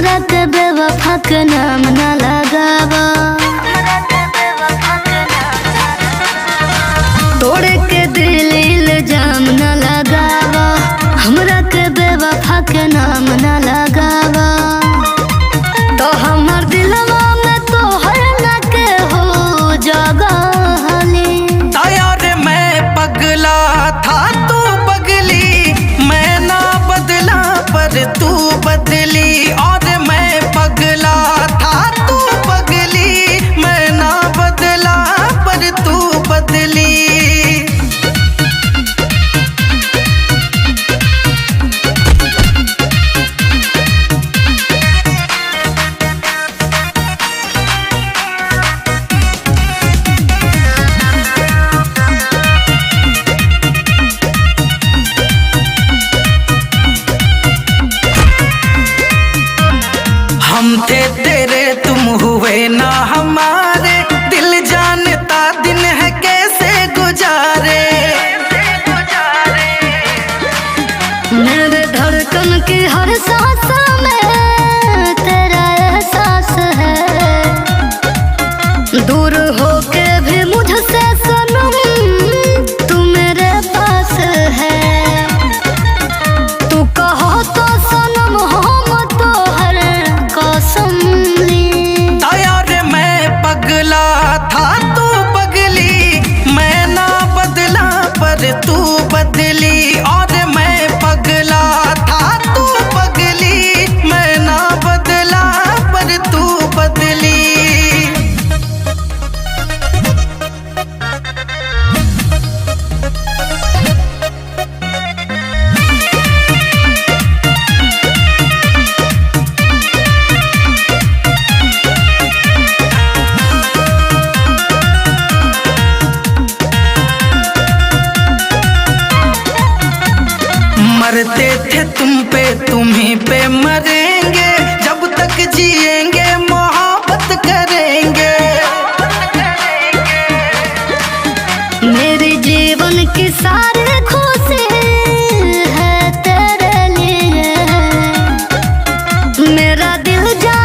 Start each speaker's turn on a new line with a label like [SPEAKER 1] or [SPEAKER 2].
[SPEAKER 1] हमरा के बेवफा के नाम ना लगावा। तोड़े के दिल इल्जाम ना लगावा, हमरा के बेवफा के नाम ना लगावा। तो हमर दिलवा में तो हर ना के हो जगह हली।
[SPEAKER 2] यार मैं पगला था तू पगली, मैं ना बदला पर तू बदली। और मैं पगला था तू पगली, मैं ना बदला पर तू बदली। हम थे तेरे तुम हुए ना हमारे, दिल जानता दिन है कैसे गुजारे।
[SPEAKER 1] मेरे धड़कन की हर सांस में तेरा एहसास है। दूर होके भी मुझसे सनम तू मेरे पास है। तू कहो तो सनम हम तो हर कसम ली।
[SPEAKER 2] यार मैं पगला था तू पगली, मैं ना बदला पर तू बदली। और मैं पगला था तू पगली, मैं ना बदला पर तू बदली। मरते थे तुम पे तुम्हीं पे मरेंगे, जब तक जिएंगे मोहब्बत करेंगे।
[SPEAKER 1] मेरे जीवन की सारी खुशी है तेरे लिए। मेरा दिल जा